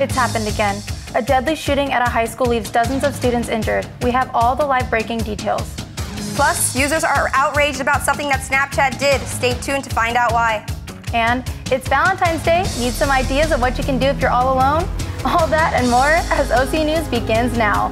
It's happened again. A deadly shooting at a high school leaves dozens of students injured. We have all the live breaking details. Plus, users are outraged about something that Snapchat did. Stay tuned to find out why. And it's Valentine's Day. Need some ideas of what you can do if you're all alone? All that and more as OC News begins now.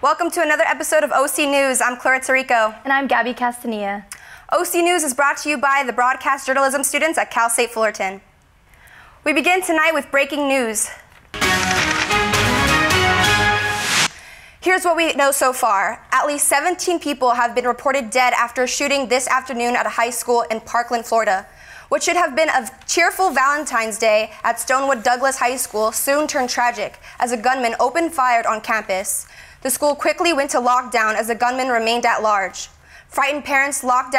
Welcome to another episode of OC News. I'm Clarissa Rico. And I'm Gabby Castanilla. OC News is brought to you by the broadcast journalism students at Cal State Fullerton. We begin tonight with breaking news. Here's what we know so far. At least 17 people have been reported dead after a shooting this afternoon at a high school in Parkland, Florida. What should have been a cheerful Valentine's Day at Stonewood Douglas High School soon turned tragic as a gunman opened fire on campus. The school quickly went to lockdown as the gunman remained at large. Frightened parents looked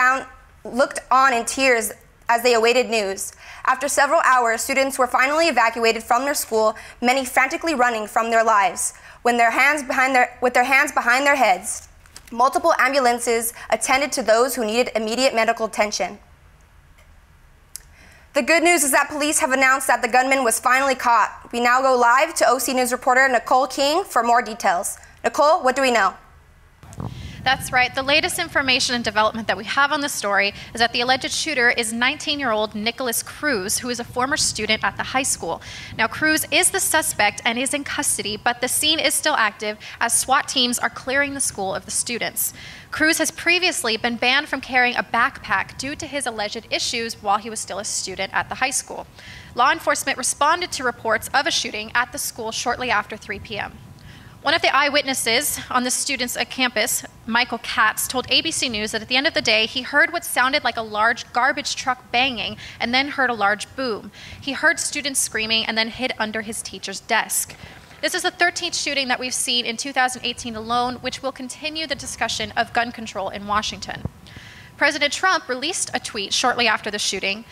on in tears as they awaited news. After several hours, students were finally evacuated from their school, many frantically running from their lives with their hands behind their heads. Multiple ambulances attended to those who needed immediate medical attention. The good news is that police have announced that the gunman was finally caught. We now go live to OC News reporter Nicole King for more details. Nicole, what do we know? That's right. The latest information and development that we have on the story is that the alleged shooter is 19-year-old Nicholas Cruz, who is a former student at the high school. Now, Cruz is the suspect and is in custody, but the scene is still active as SWAT teams are clearing the school of the students. Cruz has previously been banned from carrying a backpack due to his alleged issues while he was still a student at the high school. Law enforcement responded to reports of a shooting at the school shortly after 3 p.m. One of the eyewitnesses on the students at campus, Michael Katz, told ABC News that at the end of the day, he heard what sounded like a large garbage truck banging and then heard a large boom. He heard students screaming and then hid under his teacher's desk. This is the 13th shooting that we've seen in 2018 alone, which will continue the discussion of gun control in Washington. President Trump released a tweet shortly after the shooting,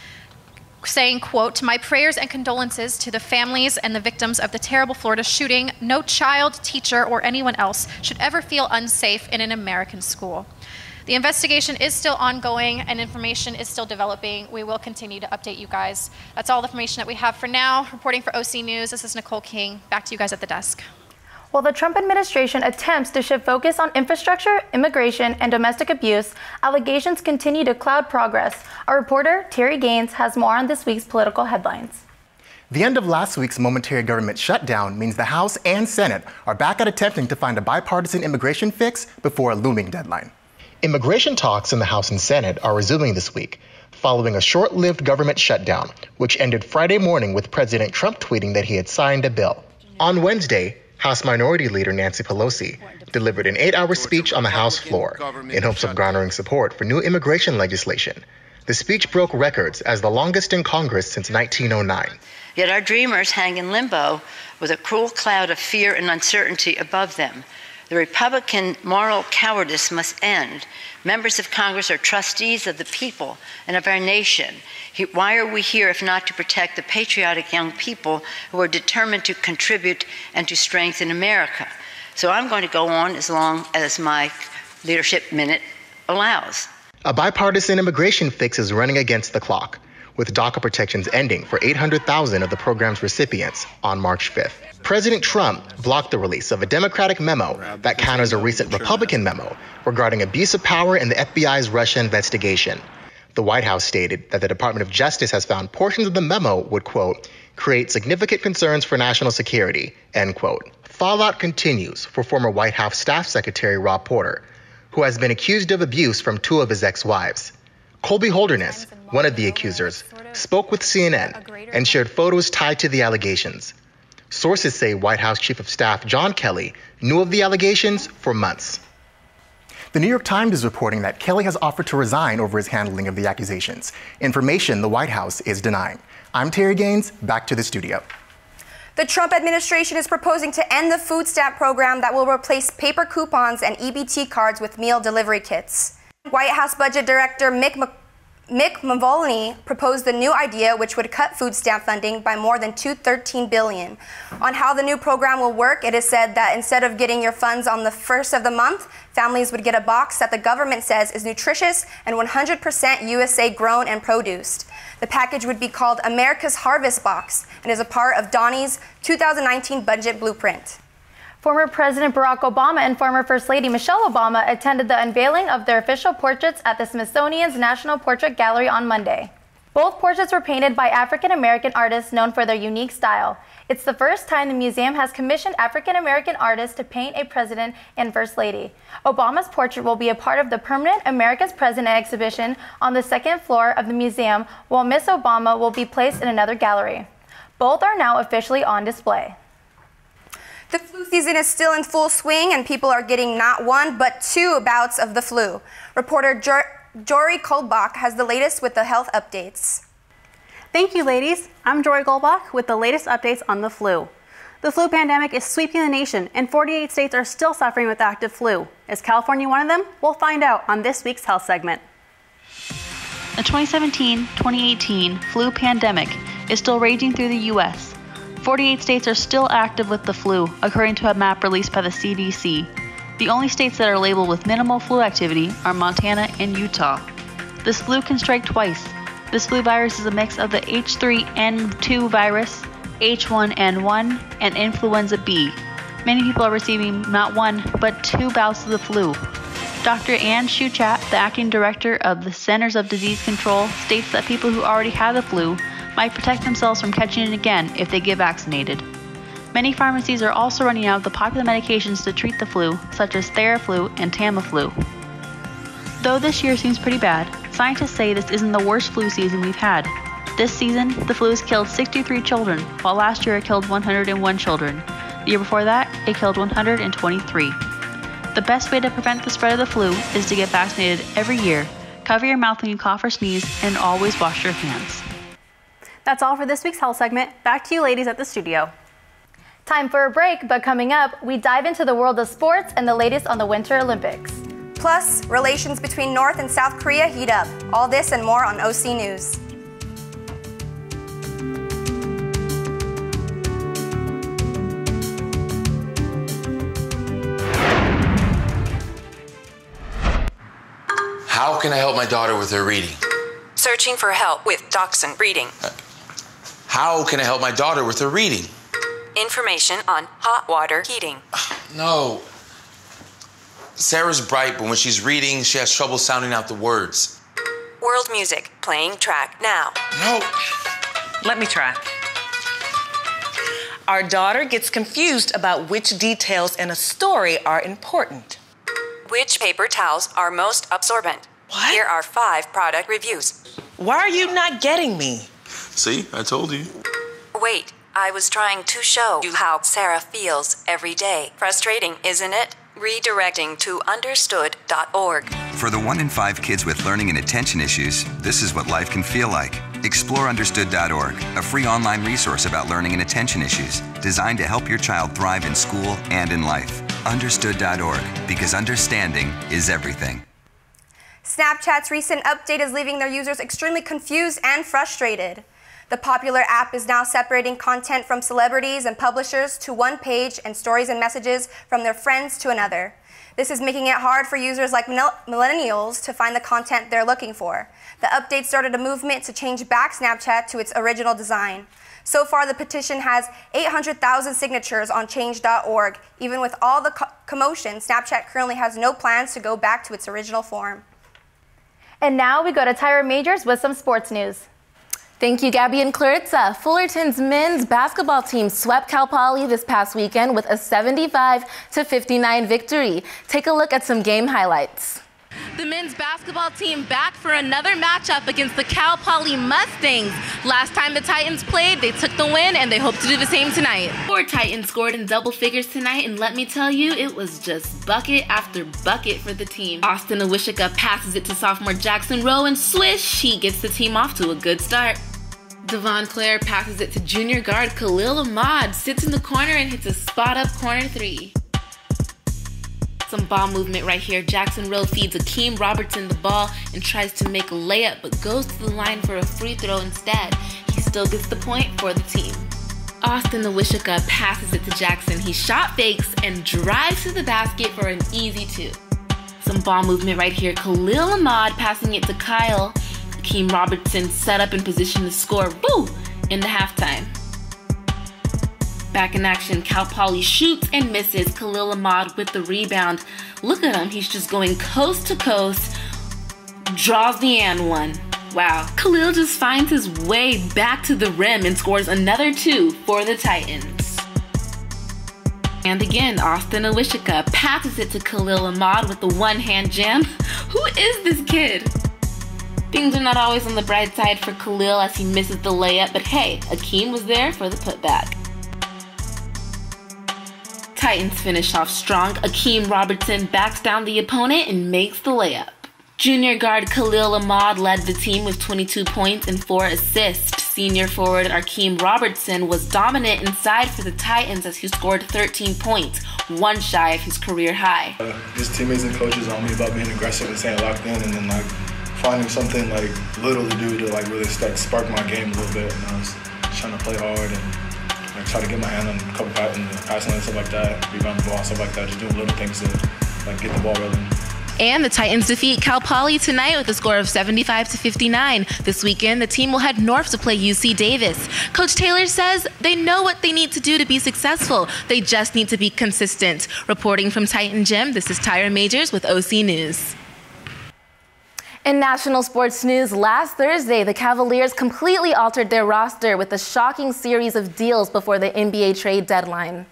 saying, quote, "My prayers and condolences to the families and the victims of the terrible Florida shooting. No child, teacher, or anyone else should ever feel unsafe in an American school." The investigation is still ongoing and information is still developing. We will continue to update you guys. That's all the information that we have for now. Reporting for OC News, this is Nicole King. Back to you guys at the desk. While the Trump administration attempts to shift focus on infrastructure, immigration, and domestic abuse, allegations continue to cloud progress. Our reporter, Terry Gaines, has more on this week's political headlines. The end of last week's momentary government shutdown means the House and Senate are back at attempting to find a bipartisan immigration fix before a looming deadline. Immigration talks in the House and Senate are resuming this week, following a short-lived government shutdown, which ended Friday morning with President Trump tweeting that he had signed a bill. On Wednesday, House Minority Leader Nancy Pelosi delivered an 8-hour speech on the House floor in hopes of garnering support for new immigration legislation. The speech broke records as the longest in Congress since 1909. Yet our dreamers hang in limbo with a cruel cloud of fear and uncertainty above them. The Republican moral cowardice must end. Members of Congress are trustees of the people and of our nation. Why are we here if not to protect the patriotic young people who are determined to contribute and to strengthen America? So I'm going to go on as long as my leadership minute allows. A bipartisan immigration fix is running against the clock, with DACA protections ending for 800,000 of the program's recipients on March 5th. President Trump blocked the release of a Democratic memo that counters a recent Republican memo regarding abuse of power in the FBI's Russia investigation. The White House stated that the Department of Justice has found portions of the memo would, quote, "create significant concerns for national security," end quote. Fallout continues for former White House Staff Secretary Rob Porter, who has been accused of abuse from 2 of his ex-wives. Colby Holderness, one of the accusers, spoke with CNN and shared photos tied to the allegations. Sources say White House Chief of Staff John Kelly knew of the allegations for months. The New York Times is reporting that Kelly has offered to resign over his handling of the accusations, information the White House is denying. I'm Terry Gaines, back to the studio. The Trump administration is proposing to end the food stamp program that will replace paper coupons and EBT cards with meal delivery kits. White House Budget Director Mick Mick Mulvaney proposed the new idea, which would cut food stamp funding by more than $13 billion. On how the new program will work, it is said that instead of getting your funds on the first of the month, families would get a box that the government says is nutritious and 100% USA grown and produced. The package would be called America's Harvest Box and is a part of Donnie's 2019 budget blueprint. Former President Barack Obama and former First Lady Michelle Obama attended the unveiling of their official portraits at the Smithsonian's National Portrait Gallery on Monday. Both portraits were painted by African-American artists known for their unique style. It's the first time the museum has commissioned African-American artists to paint a president and First Lady. Obama's portrait will be a part of the permanent America's President exhibition on the second floor of the museum, while Miss Obama will be placed in another gallery. Both are now officially on display. The flu season is still in full swing, and people are getting not one, but two bouts of the flu. Reporter Jory Kolbach has the latest with the health updates. Thank you, ladies. I'm Jory Kolbach with the latest updates on the flu. The flu pandemic is sweeping the nation, and 48 states are still suffering with active flu. Is California one of them? We'll find out on this week's health segment. The 2017-2018 flu pandemic is still raging through the U.S. 48 states are still active with the flu, according to a map released by the CDC. The only states that are labeled with minimal flu activity are Montana and Utah. This flu can strike twice. This flu virus is a mix of the H3N2 virus, H1N1, and influenza B. Many people are receiving not one, but two bouts of the flu. Dr. Ann Shuchat, the acting director of the Centers of Disease Control, states that people who already have the flu might protect themselves from catching it again if they get vaccinated. Many pharmacies are also running out of the popular medications to treat the flu, such as Theraflu and Tamiflu. Though this year seems pretty bad, scientists say this isn't the worst flu season we've had. This season, the flu has killed 63 children, while last year it killed 101 children. The year before that, it killed 123. The best way to prevent the spread of the flu is to get vaccinated every year. Cover your mouth when you cough or sneeze, and always wash your hands. That's all for this week's health segment. Back to you ladies at the studio. Time for a break, but coming up, we dive into the world of sports and the latest on the Winter Olympics. Plus, relations between North and South Korea heat up. All this and more on OC News. How can I help my daughter with her reading? Searching for help with Dachshund Reading. How can I help my daughter with her reading? Information on hot water heating. No. Sarah's bright, but when she's reading, she has trouble sounding out the words. World music, playing track now. No. Let me try. Our daughter gets confused about which details in a story are important. Which paper towels are most absorbent? What? Here are 5 product reviews. Why are you not getting me? See, I told you. Wait, I was trying to show you how Sarah feels every day. Frustrating, isn't it? Redirecting to understood.org. For the 1 in 5 kids with learning and attention issues, this is what life can feel like. Explore understood.org, a free online resource about learning and attention issues, designed to help your child thrive in school and in life. Understood.org, because understanding is everything. Snapchat's recent update is leaving their users extremely confused and frustrated. The popular app is now separating content from celebrities and publishers to one page and stories and messages from their friends to another. This is making it hard for users like millennials to find the content they're looking for. The update started a movement to change back Snapchat to its original design. So far, the petition has 800,000 signatures on change.org. Even with all the commotion, Snapchat currently has no plans to go back to its original form. And now we go to Tyra Majors with some sports news. Thank you, Gabby and Clarissa. Fullerton's men's basketball team swept Cal Poly this past weekend with a 75-59 victory. Take a look at some game highlights. The men's basketball team back for another matchup against the Cal Poly Mustangs. Last time the Titans played, they took the win, and they hope to do the same tonight. 4 Titans scored in double figures tonight, and let me tell you, it was just bucket after bucket for the team. Austin Awishika passes it to sophomore Jackson Rowe, and swish, he gets the team off to a good start. Devon Clare passes it to junior guard Khalil Ahmad, sits in the corner and hits a spot-up corner 3. Some ball movement right here. Jackson Rowe feeds Akeem Robertson the ball and tries to make a layup, but goes to the line for a free throw instead. He still gets the point for the team. Austin Awishika passes it to Jackson. He shot fakes and drives to the basket for an easy 2. Some ball movement right here. Khalil Ahmad passing it to Kyle. Akeem Robertson set up in position to score. Woo! Into halftime. Back in action, Cal Poly shoots and misses. Khalil Ahmad with the rebound. Look at him, he's just going coast to coast. Draws the and one. Wow. Khalil just finds his way back to the rim and scores another 2 for the Titans. And again, Austin Awishika passes it to Khalil Ahmad with the one-hand jam. Who is this kid? Things are not always on the bright side for Khalil as he misses the layup, but hey, Akeem was there for the putback. Titans finish off strong. Akeem Robertson backs down the opponent and makes the layup. Junior guard Khalil Ahmad led the team with 22 points and 4 assists. Senior forward Akeem Robertson was dominant inside for the Titans as he scored 13 points, 1 shy of his career high. His teammates and coaches on me about being aggressive and staying locked in, and then finding something little to do to really spark my game a little bit. And I was trying to play hard and try to get my hand on a couple passing and stuff like that, rebound the ball, stuff like that, just doing little things to get the ball rolling. And the Titans defeat Cal Poly tonight with a score of 75-59. This weekend, the team will head north to play UC Davis. Coach Taylor says they know what they need to do to be successful. They just need to be consistent. Reporting from Titan Gym, this is Tyra Majors with OC News. In national sports news, last Thursday, the Cavaliers completely altered their roster with a shocking series of deals before the NBA trade deadline.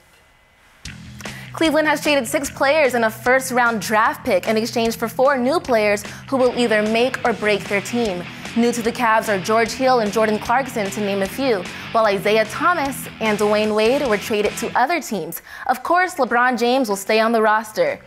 Cleveland has traded 6 players and a first-round draft pick in exchange for 4 new players who will either make or break their team. New to the Cavs are George Hill and Jordan Clarkson, to name a few, while Isaiah Thomas and Dwayne Wade were traded to other teams. Of course, LeBron James will stay on the roster.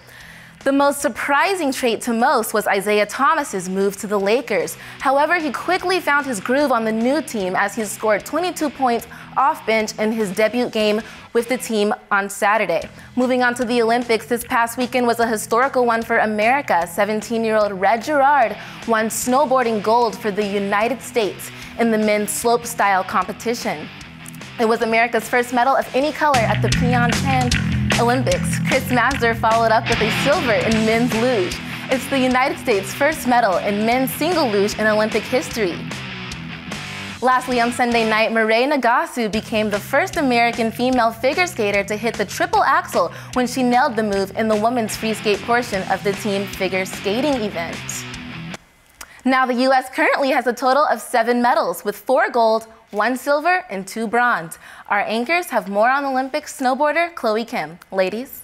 The most surprising trade to most was Isaiah Thomas's move to the Lakers. However, he quickly found his groove on the new team as he scored 22 points off bench in his debut game with the team on Saturday. Moving on to the Olympics, this past weekend was a historical one for America. 17-year-old Red Gerard won snowboarding gold for the United States in the men's slopestyle competition. It was America's first medal of any color at the Pyeongchang Olympics. Chris Mazur followed up with a silver in men's luge. It's the United States' first medal in men's single luge in Olympic history. Lastly, on Sunday night, Mireille Nagasu became the first American female figure skater to hit the triple axel when she nailed the move in the women's free skate portion of the team figure skating event. Now the U.S. currently has a total of 7 medals with 4 gold, 1 silver, and 2 bronze. Our anchors have more on Olympic snowboarder Chloe Kim. Ladies.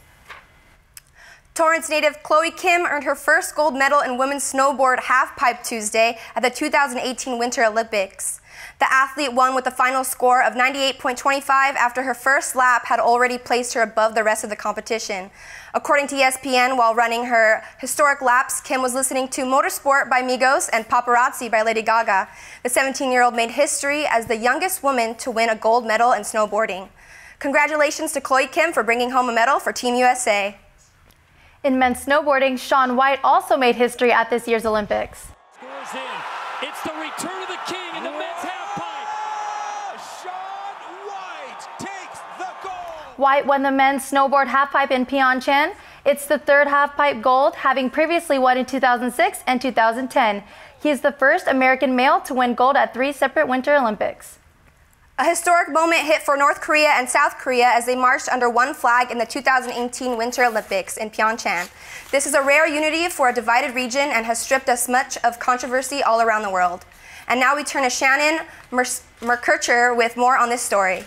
Torrance native Chloe Kim earned her first gold medal in women's snowboard halfpipe Tuesday at the 2018 Winter Olympics. The athlete won with a final score of 98.25 after her first lap had already placed her above the rest of the competition. According to ESPN, while running her historic laps, Kim was listening to Motorsport by Migos and Paparazzi by Lady Gaga. The 17-year-old made history as the youngest woman to win a gold medal in snowboarding. Congratulations to Chloe Kim for bringing home a medal for Team USA. In men's snowboarding, Shaun White also made history at this year's Olympics. Scores in. It's the return of the king in the men's halfpipe. Shaun White takes the gold. White won the men's snowboard halfpipe in Pyeongchang. It's the 3rd halfpipe gold, having previously won in 2006 and 2010. He is the first American male to win gold at 3 separate Winter Olympics. A historic moment hit for North Korea and South Korea as they marched under one flag in the 2018 Winter Olympics in Pyeongchang. This is a rare unity for a divided region and has stripped us much of controversy all around the world. And now we turn to Shannon Merkurcher with more on this story.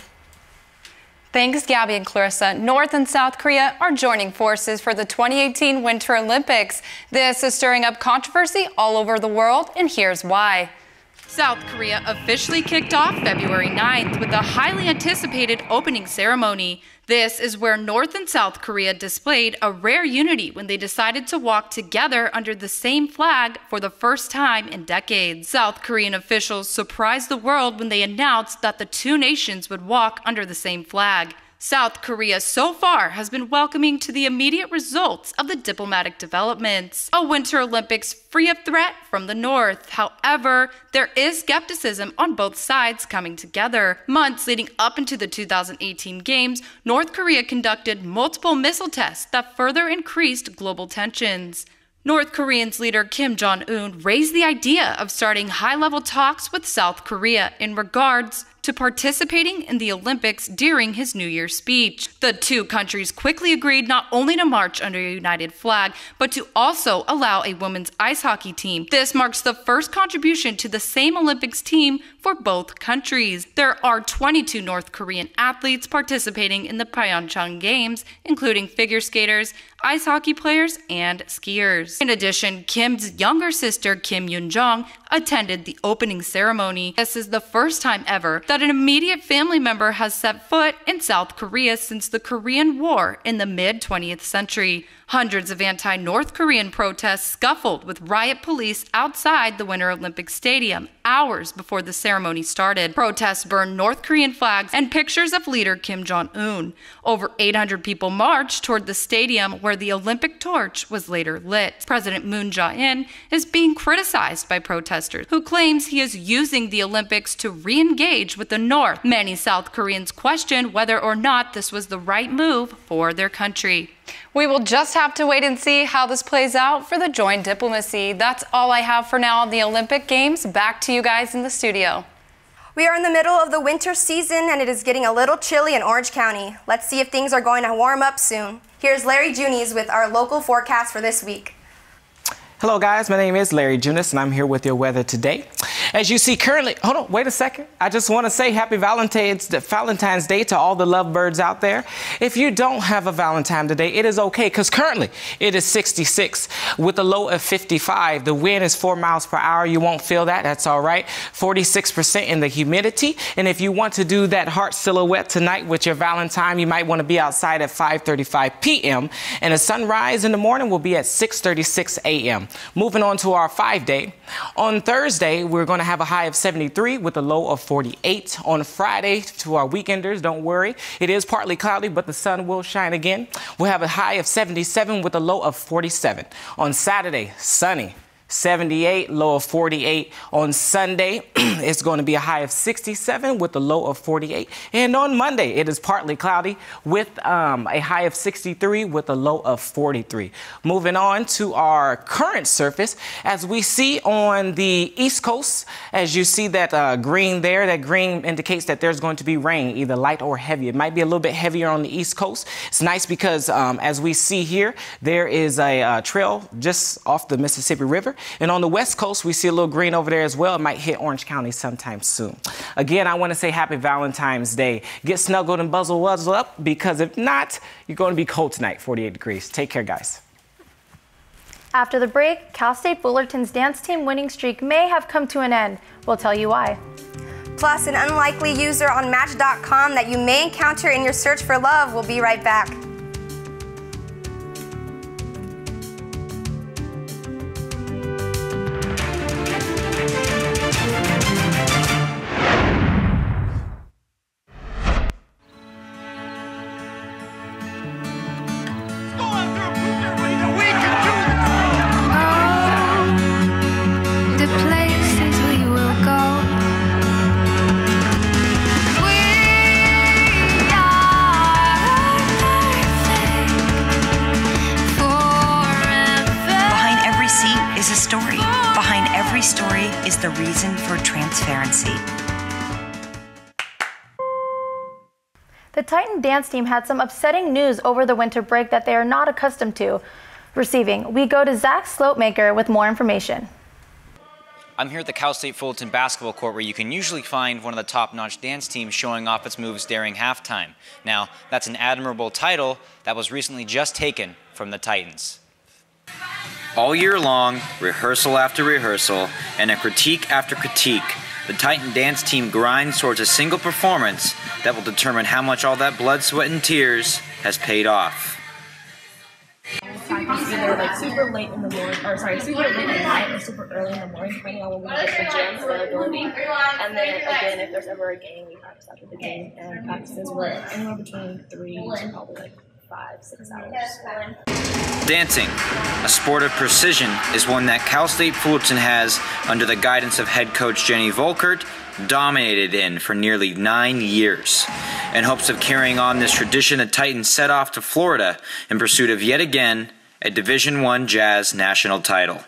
Thanks, Gabby and Clarissa. North and South Korea are joining forces for the 2018 Winter Olympics. This is stirring up controversy all over the world, and here's why. South Korea officially kicked off February 9th with a highly anticipated opening ceremony. This is where North and South Korea displayed a rare unity when they decided to walk together under the same flag for the first time in decades. South Korean officials surprised the world when they announced that the 2 nations would walk under the same flag. South Korea so far has been welcoming to the immediate results of the diplomatic developments. A Winter Olympics free of threat from the North. However, there is skepticism on both sides coming together. Months leading up into the 2018 Games, North Korea conducted multiple missile tests that further increased global tensions. North Korean's leader Kim Jong-un raised the idea of starting high-level talks with South Korea in regards to participating in the Olympics during his New Year's speech. The two countries quickly agreed not only to march under a united flag, but to also allow a women's ice hockey team. This marks the first contribution to the same Olympics team for both countries. There are 22 North Korean athletes participating in the Pyeongchang Games, including figure skaters, ice hockey players, and skiers. In addition, Kim's younger sister, Kim Yoon-jong, attended the opening ceremony. This is the first time ever that an immediate family member has set foot in South Korea since the Korean War in the mid-20th century. Hundreds of anti-North Korean protests scuffled with riot police outside the Winter Olympics Stadium hours before the ceremony started. Protests burned North Korean flags and pictures of leader Kim Jong-un. Over 800 people marched toward the stadium where the Olympic torch was later lit. President Moon Jae-in is being criticized by protesters, who claims he is using the Olympics to re-engage with the North. Many South Koreans question whether or not this was the right move for their country. We will just have to wait and see how this plays out for the joint diplomacy. That's all I have for now on the Olympic Games. Back to you guys in the studio. We are in the middle of the winter season and it is getting a little chilly in Orange County. Let's see if things are going to warm up soon. Here's Larry Junies with our local forecast for this week. Hello guys, my name is Larry Junis and I'm here with your weather today. As you see currently, hold on, wait a second. I just want to say happy Valentine's Day to all the lovebirds out there. If you don't have a Valentine today, it is okay because currently it is 66 with a low of 55. The wind is 4 miles per hour. You won't feel that. That's all right. 46% in the humidity. And if you want to do that heart silhouette tonight with your Valentine, you might want to be outside at 5:35 p.m. And the sunrise in the morning will be at 6:36 a.m. Moving on to our 5-day. On Thursday, we're going to have a high of 73 with a low of 48. On Friday, to our weekenders, don't worry. It is partly cloudy, but the sun will shine again. We'll have a high of 77 with a low of 47. On Saturday, sunny. 78, low of 48. On Sunday, it's going to be a high of 67 with a low of 48. And on Monday, it is partly cloudy with a high of 63 with a low of 43. Moving on to our current surface, as we see on the East Coast, as you see that green there, that green indicates that there's going to be rain, either light or heavy. It might be a little bit heavier on the East Coast. It's nice because as we see here, there is a trail just off the Mississippi River. And on the West Coast, we see a little green over there as well. It might hit Orange County sometime soon. Again, I want to say happy Valentine's Day. Get snuggled and wuzzle up because if not, you're going to be cold tonight, 48 degrees. Take care, guys. After the break, Cal State Fullerton's dance team winning streak may have come to an end. We'll tell you why. Plus, an unlikely user on Match.com that you may encounter in your search for love. We'll be right back. The reason for transparency. The Titan dance team had some upsetting news over the winter break that they are not accustomed to receiving. We go to Zach Slopemaker with more information. I'm here at the Cal State Fullerton basketball court where you can usually find one of the top-notch dance teams showing off its moves during halftime. Now, that's an admirable title that was recently just taken from the Titans. All year long, rehearsal after rehearsal, and a critique after critique, the Titan dance team grinds towards a single performance that will determine how much all that blood, sweat, and tears has paid off. either like super late in the morning, or sorry, super late at night or super early in the morning, depending on when we get the gym availability. And then again, if there's ever a game, we practice after the game, and practices were anywhere between 3 to probably like 5-6 hours. Dancing, a sport of precision, is one that Cal State Fullerton has, under the guidance of head coach Jenny Volkert, dominated in for nearly 9 years. In hopes of carrying on this tradition, the Titans set off to Florida in pursuit of yet again a Division I Jazz national title.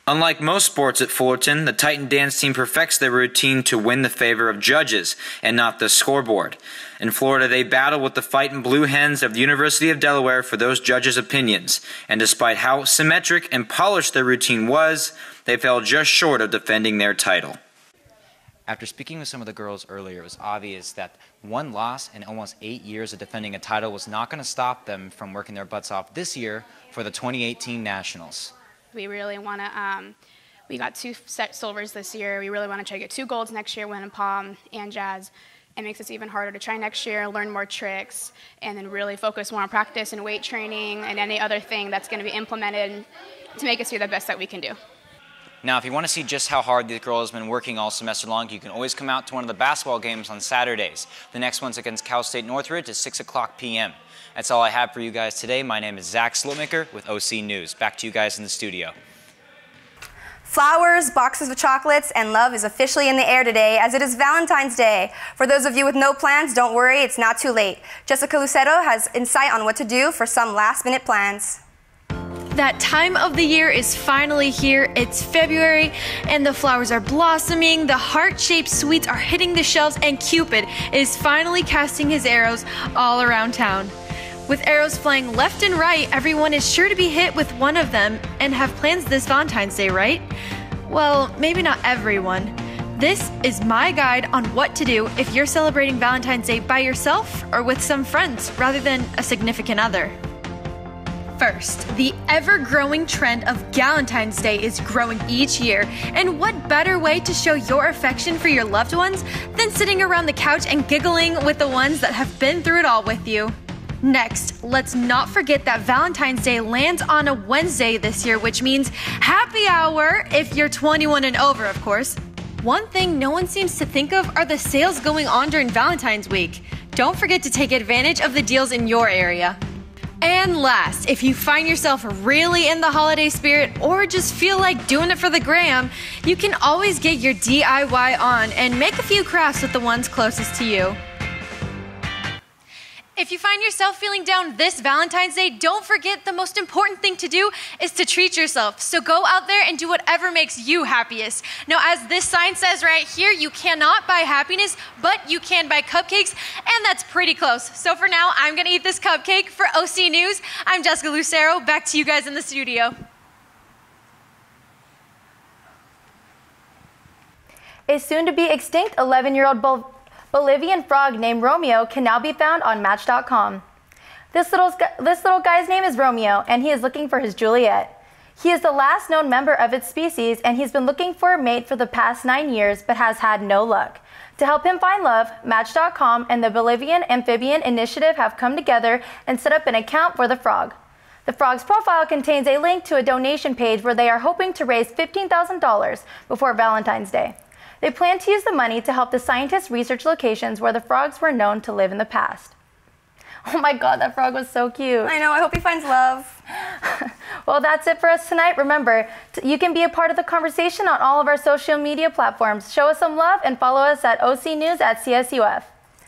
Unlike most sports at Fullerton, the Titan dance team perfects their routine to win the favor of judges and not the scoreboard. In Florida, they battle with the fighting Blue Hens of the University of Delaware for those judges' opinions, and despite how symmetric and polished their routine was, they fell just short of defending their title. After speaking with some of the girls earlier, it was obvious that one loss in almost 8 years of defending a title was not going to stop them from working their butts off this year for the 2018 Nationals. We really want to, we got 2 set silvers this year. We really want to try to get 2 golds next year, win in Palm and Jazz. It makes us even harder to try next year, learn more tricks, and then really focus more on practice and weight training and any other thing that's going to be implemented to make us do the best that we can do. Now, if you want to see just how hard these girls have been working all semester long, you can always come out to one of the basketball games on Saturdays. The next one's against Cal State Northridge at 6 o'clock p.m. That's all I have for you guys today. My name is Zach Slotmaker with OC News. Back to you guys in the studio. Flowers, boxes of chocolates, and love is officially in the air today as it is Valentine's Day. For those of you with no plans, don't worry, it's not too late. Jessica Lucero has insight on what to do for some last-minute plans. That time of the year is finally here. It's February and the flowers are blossoming, the heart-shaped sweets are hitting the shelves, and Cupid is finally casting his arrows all around town. With arrows flying left and right, everyone is sure to be hit with one of them and have plans this Valentine's Day, right? Well, maybe not everyone. This is my guide on what to do if you're celebrating Valentine's Day by yourself or with some friends rather than a significant other. First, the ever-growing trend of Galentine's Day is growing each year, and what better way to show your affection for your loved ones than sitting around the couch and giggling with the ones that have been through it all with you. Next, let's not forget that Valentine's Day lands on a Wednesday this year, which means happy hour if you're 21 and over, of course. One thing no one seems to think of are the sales going on during Valentine's week. Don't forget to take advantage of the deals in your area. And last, if you find yourself really in the holiday spirit or just feel like doing it for the gram, you can always get your DIY on and make a few crafts with the ones closest to you. If you find yourself feeling down this Valentine's Day, don't forget the most important thing to do is to treat yourself. So go out there and do whatever makes you happiest. Now, as this sign says right here, you cannot buy happiness, but you can buy cupcakes, and that's pretty close. So for now, I'm gonna eat this cupcake. For OC News, I'm Jessica Lucero. Back to you guys in the studio. A soon-to-be-extinct 11-year-old Bolivian frog named Romeo can now be found on Match.com. This little guy's name is Romeo, and he is looking for his Juliet. He is the last known member of its species, and he's been looking for a mate for the past 9 years, but has had no luck. To help him find love, Match.com and the Bolivian Amphibian Initiative have come together and set up an account for the frog. The frog's profile contains a link to a donation page where they are hoping to raise $15,000 before Valentine's Day. They plan to use the money to help the scientists research locations where the frogs were known to live in the past. Oh my God, that frog was so cute. I know, I hope he finds love. Well, that's it for us tonight. Remember, you can be a part of the conversation on all of our social media platforms. Show us some love and follow us at OC News at CSUF.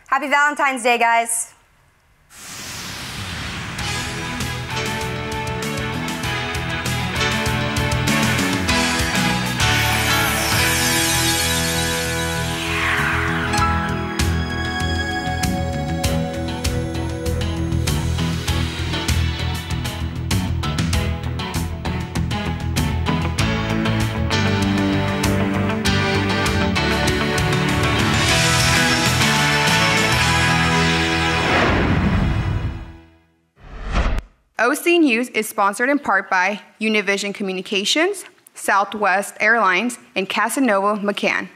Happy Valentine's Day, guys. OC News is sponsored in part by Univision Communications, Southwest Airlines, and Casanova McCann.